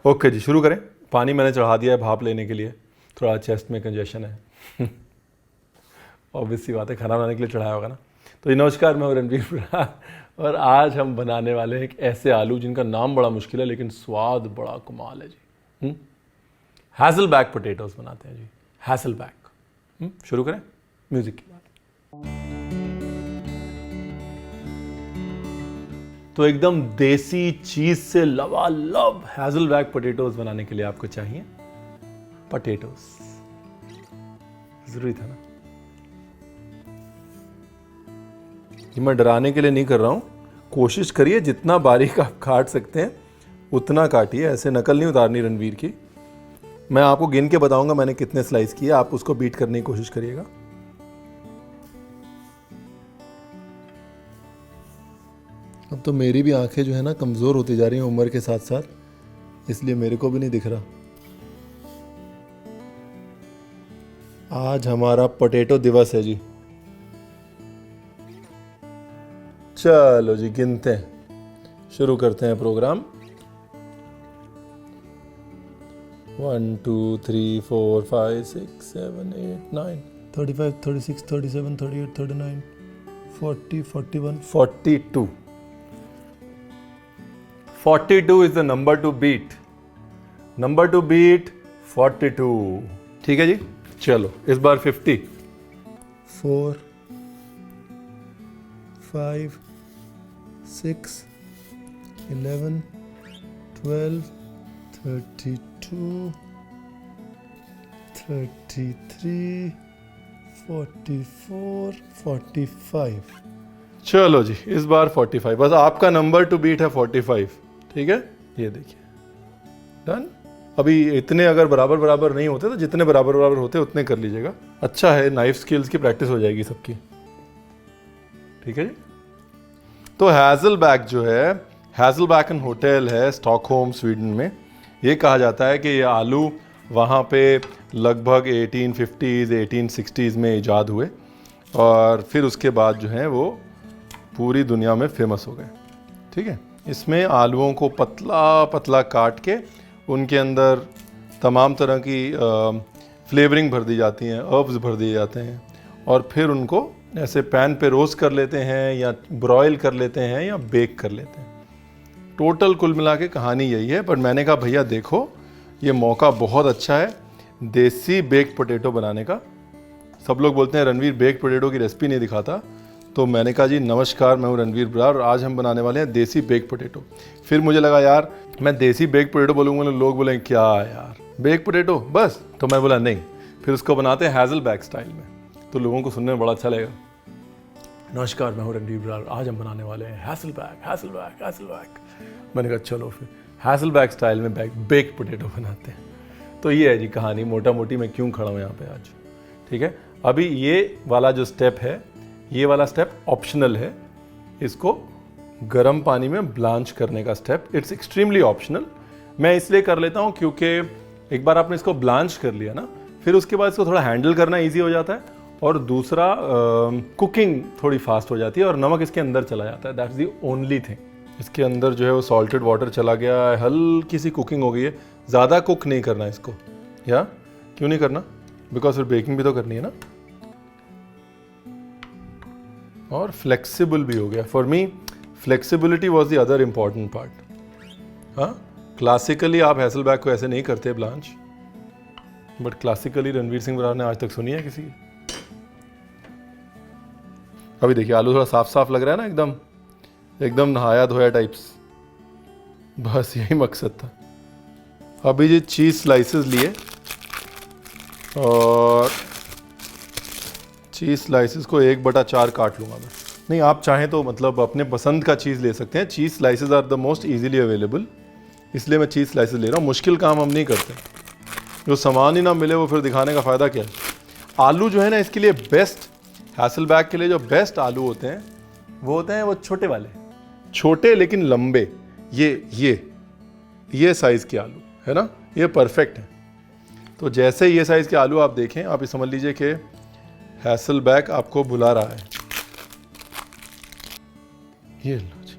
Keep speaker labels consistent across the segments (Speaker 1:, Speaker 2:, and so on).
Speaker 1: Okay जी, शुरू करें। पानी मैंने चढ़ा दिया है भाप लेने के लिए, थोड़ा चेस्ट में कंजेशन है। ऑब्वियस सी बात है, खाना बनाने के लिए चढ़ाया होगा ना। तो जी नमस्कार, मैं हूं रणवीर बरार और आज हम बनाने वाले हैं एक ऐसे आलू जिनका नाम बड़ा मुश्किल है लेकिन स्वाद बड़ा कमाल है जी। हैज़लबैक पोटैटोज बनाते हैं जी, हैज़लबैक। शुरू करें म्यूजिक की बात। तो एकदम देसी चीज से लबालब हैज़लबैक पोटैटोज बनाने के लिए आपको चाहिए पोटैटोज। जरूरी था ना। ये मैं डराने के लिए नहीं कर रहा हूं, कोशिश करिए जितना बारीक आप काट सकते हैं उतना काटिए, ऐसे नकल नहीं उतारनी रणवीर की। मैं आपको गिन के बताऊंगा मैंने कितने स्लाइस किए, आप उसको बीट करने की कोशिश करिएगा। अब तो मेरी भी आंखें जो है ना कमज़ोर होती जा रही हैं उम्र के साथ साथ, इसलिए मेरे को भी नहीं दिख रहा। आज हमारा पोटैटो दिवस है जी। चलो जी गिनते हैं, शुरू करते हैं programme. 1 2 3 4 5 6 7 8 9 35 36 37 38 39 40 41 42। 42 is the number to beat. Number to beat 42। ठीक है जी, चलो इस बार 50। 4 5 6 11 12 32 33 44 45। चलो जी इस बार 45, बस आपका नंबर टू बीट है 45। ठीक है, ये देखिए डन। अभी इतने अगर बराबर बराबर नहीं होते तो जितने बराबर बराबर होते उतने कर लीजिएगा। अच्छा है, नाइफ स्किल्स की प्रैक्टिस हो जाएगी सबकी। ठीक है जी। तो हैज़लबैक जो है, हैज़लबैकन होटल है स्टॉकहोम स्वीडन में। ये कहा जाता है कि ये आलू वहाँ पे लगभग 1850s 1860s में ईजाद हुए और फिर उसके बाद जो है वो पूरी दुनिया में फेमस हो गए। ठीक है, इसमें आलूओं को पतला पतला काट के उनके अंदर तमाम तरह की फ्लेवरिंग भर दी जाती हैं, हर्ब्स भर दिए जाते हैं और फिर उनको ऐसे पैन पे रोस्ट कर लेते हैं या ब्रॉयल कर लेते हैं या बेक कर लेते हैं। टोटल कुल मिला के कहानी यही है। पर मैंने कहा भैया देखो ये मौका बहुत अच्छा है देसी बेक पोटैटो बनाने का। सब लोग बोलते हैं रणवीर बेक पोटैटो की रेसिपी नहीं दिखाता, तो मैंने कहा जी नमस्कार, मैं हूँ रणवीर बरार और आज हम बनाने वाले हैं देसी बेक पोटैटो। फिर मुझे लगा यार मैं देसी बेक पोटैटो बोलूँगा लोग बोलेंगे क्या यार बेक पोटैटो बस, तो मैं बोला नहीं, फिर उसको बनाते हैं हैज़लबैक स्टाइल में, तो लोगों को सुनने में बड़ा अच्छा लगेगा। नमस्कार, मैं हूँ रणवीर बरार, आज हम बनाने वाले हैं हैज़लबैक हैज़लबैक हैज़लबैक। मैंने कहा चलो फिर हैज़लबैक स्टाइल में बेक पोटैटो बनाते हैं। तो ये है जी कहानी मोटा मोटी, मैं क्यों खड़ा हूँ यहाँ पे आज। ठीक है, अभी ये वाला जो स्टेप है, ये वाला स्टेप ऑप्शनल है, इसको गर्म पानी में ब्लांच करने का स्टेप, इट्स एक्सट्रीमली ऑप्शनल। मैं इसलिए कर लेता हूँ क्योंकि एक बार आपने इसको ब्लांच कर लिया ना, फिर उसके बाद इसको थोड़ा हैंडल करना इजी हो जाता है और दूसरा कुकिंग थोड़ी फास्ट हो जाती है और नमक इसके अंदर चला जाता है। That's the only thing. इसके अंदर जो है वो सॉल्टेड वाटर चला गया है, हल्की सी कुकिंग हो गई है। ज़्यादा कुक नहीं करना इसको, या क्यों नहीं करना, बिकॉज फिर बेकिंग भी तो करनी है ना। और फ्लेक्सिबल भी हो गया। For me flexibility was the other important part. हाँ, क्लासिकली आप हैज़लबैक को ऐसे नहीं करते blanch, but classically Ranveer Singh Brar ने आज तक सुनी है किसी की। अभी देखिए आलू थोड़ा साफ साफ लग रहा है ना, एकदम एकदम नहाया धोया टाइप्स। बस यही मकसद था। अभी ये चीज़ स्लाइसेस लिए और चीज़ स्लाइसेस को 1/4 काट लूँगा मैं। नहीं, आप चाहें तो मतलब अपने पसंद का चीज़ ले सकते हैं। Cheese slices are the most easily available, इसलिए मैं चीज़ स्लाइसेस ले रहा हूँ। मुश्किल काम हम नहीं करते, जो सामान ही ना मिले वो फिर दिखाने का फ़ायदा क्या है। आलू जो है ना इसके लिए बेस्ट, हैज़लबैक के लिए जो बेस्ट आलू होते हैं वो होते हैं वो छोटे वाले, छोटे लेकिन लंबे। ये साइज़ के आलू है ना, ये परफेक्ट है। तो जैसे ये साइज़ के आलू आप देखें, आप ये समझ लीजिए कि हैज़लबैक आपको बुला रहा है। ये लो जी,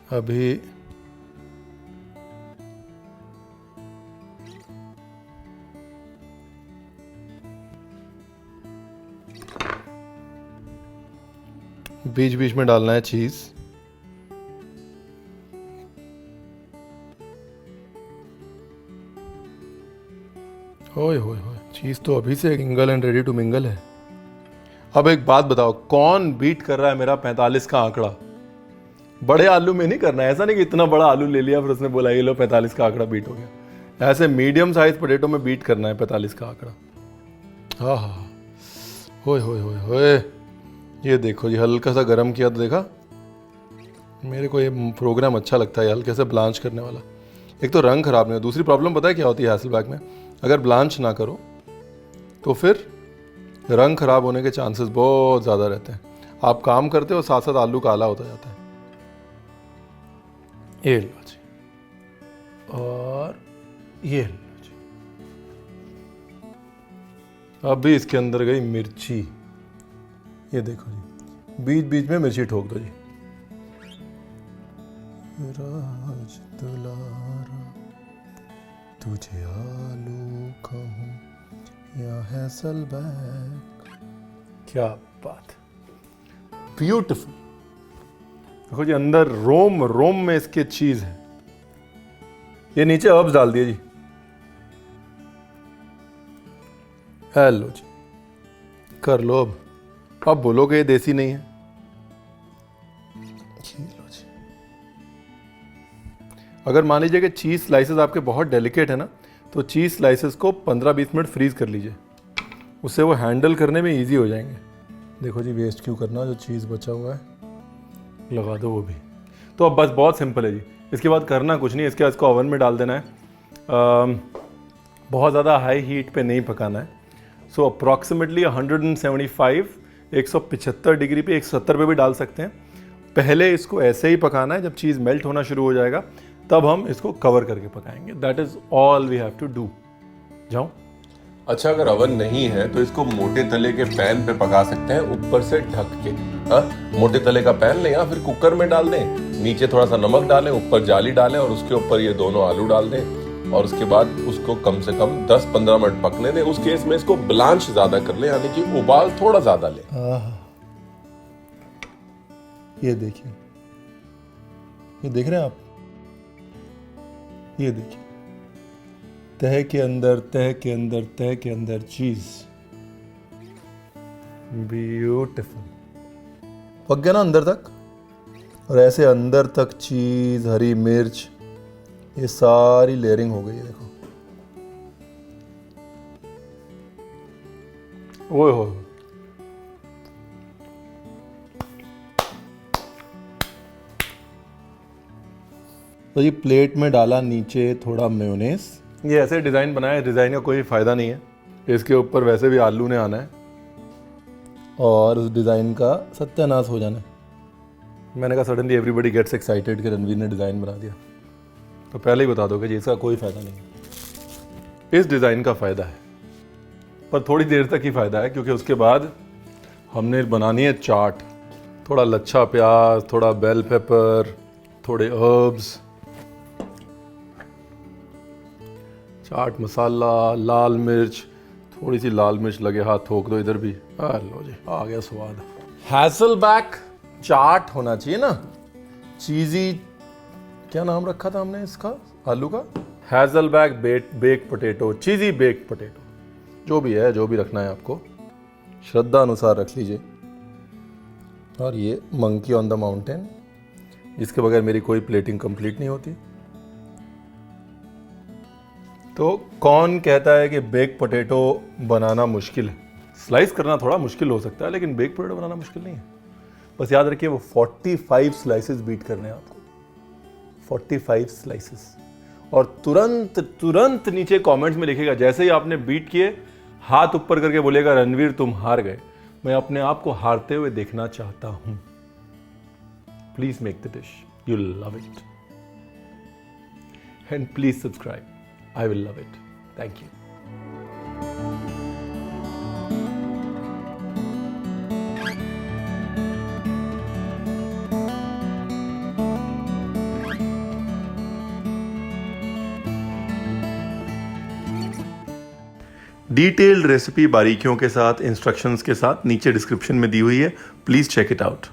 Speaker 1: अभी बीच बीच में डालना है चीज। ओए होए होए, चीज तो अभी से single and ready to mingle है। अब एक बात बताओ, कौन बीट कर रहा है मेरा 45 का आंकड़ा? बड़े आलू में नहीं करना है, ऐसा नहीं कि इतना बड़ा आलू ले लिया फिर उसने बोला ये लो 45 का आंकड़ा बीट हो गया। ऐसे मीडियम साइज पोटैटो में बीट करना है 45 का आंकड़ा। हाँ हाँ, होए होए होए होए, ये देखो जी, हल्का सा गर्म किया तो देखा। मेरे को ये प्रोग्राम अच्छा लगता है हल्के से ब्लांच करने वाला। एक तो रंग खराब नहीं हो, दूसरी प्रॉब्लम पता है क्या होती है हैसलबैक में? अगर ब्लांच ना करो तो फिर रंग खराब होने के चांसेस बहुत ज़्यादा रहते हैं। आप काम करते हो साथ साथ आलू काला होता जाता है। ये लो जी, और ये लो जी। अब भी इसके अंदर गई मिर्ची, ये देखो जी, बीच बीच में मिर्ची ठोक दो जी। राज दुलारा तुझे आलू कहूं या हैसलबैक, क्या बात, ब्यूटीफुल। देखो जी, अंदर रोम रोम में इसके चीज है। ये नीचे हर्ब्स डाल दिए जी। हेलो जी, कर लो अब बोलोगे ये देसी नहीं है। लो जी। अगर मान लीजिए कि चीज स्लाइसेस आपके बहुत डेलिकेट है ना, तो चीज स्लाइसेस को 15-20 मिनट फ्रीज कर लीजिए, उससे वो हैंडल करने में इजी हो जाएंगे। देखो जी, वेस्ट क्यों करना, जो चीज़ बचा हुआ है लगा दो वो भी। तो अब बस बहुत सिंपल है जी, इसके बाद करना कुछ नहीं, इसके बाद इसको ओवन में डाल देना है। बहुत ज़्यादा हाई हीट पे नहीं पकाना है। सो अप्रॉक्सीमेटली 175, 175 डिग्री पे, 170 पे भी डाल सकते हैं। पहले इसको ऐसे ही पकाना है, जब चीज़ मेल्ट होना शुरू हो जाएगा तब हम इसको कवर करके पकाएंगे। That is all we have to do. जाओ।
Speaker 2: अच्छा, अगर अवन नहीं है तो इसको मोटे तले के पैन पे पका सकते हैं, ऊपर से ढक के। मोटे तले का पैन लें या फिर कुकर में डाल दें, नीचे थोड़ा सा नमक डालें, ऊपर जाली डालें और उसके ऊपर ये दोनों आलू डाल दें और उसके बाद उसको कम से कम 10-15 मिनट पकने दें। उस केस में इसको ब्लांच ज्यादा कर ले, यानी कि उबाल थोड़ा ज्यादा ले।
Speaker 1: ये देखिए, ये देख रहे हैं आप, ये देखिए, तह के अंदर, तह के अंदर, तह के अंदर चीज। ब्यूटीफुल। पक गया ना अंदर तक, और ऐसे अंदर तक चीज, हरी मिर्च, ये सारी लेयरिंग हो गई है। देखो, ओए हो, तो ये प्लेट में डाला, नीचे थोड़ा मेयोनेज़। ये ऐसे डिज़ाइन बनाया है, डिज़ाइन का कोई फ़ायदा नहीं है, इसके ऊपर वैसे भी आलू ने आना है और उस डिज़ाइन का सत्यानाश हो जाना है। मैंने कहा सडनली एवरीबडी गेट्स एक्साइटेड कि रणवीर ने डिज़ाइन बना दिया, तो पहले ही बता दो कि जी इसका कोई फ़ायदा नहीं है। इस डिज़ाइन का फ़ायदा है, पर थोड़ी देर तक ही फ़ायदा है, क्योंकि उसके बाद हमने बनानी है चाट। थोड़ा लच्छा प्याज, थोड़ा बेल पेपर, थोड़े हर्ब्स, चाट मसाला, लाल मिर्च, थोड़ी सी लाल मिर्च लगे हाथ ठोक दो इधर भी। लो जी, आ गया स्वाद। हैसलबैक चाट होना चाहिए ना, चीज़ी। क्या नाम रखा था हमने इसका, आलू का? हैसलबैक बेक पोटैटो, चीज़ी बेक पोटैटो, जो भी है, जो भी रखना है आपको, श्रद्धा अनुसार रख लीजिए। और ये मंकी ऑन द माउंटेन, जिसके बगैर मेरी कोई प्लेटिंग कंप्लीट नहीं होती। तो कौन कहता है कि बेक पोटैटो बनाना मुश्किल है? स्लाइस करना थोड़ा मुश्किल हो सकता है, लेकिन बेक पोटैटो बनाना मुश्किल नहीं है। बस याद रखिए, वो 45 स्लाइसेस बीट करने हैं आपको, 45 स्लाइसेस। और तुरंत तुरंत नीचे कमेंट्स में लिखेगा, जैसे ही आपने बीट किए हाथ ऊपर करके बोलेगा रणवीर तुम हार गए। मैं अपने आप को हारते हुए देखना चाहता हूं। Please make the dish, you love it, and please subscribe, I will love it. Thank you. Detailed recipe बारीकियों के साथ, इंस्ट्रक्शंस के साथ नीचे डिस्क्रिप्शन में दी हुई है, प्लीज चेक इट आउट।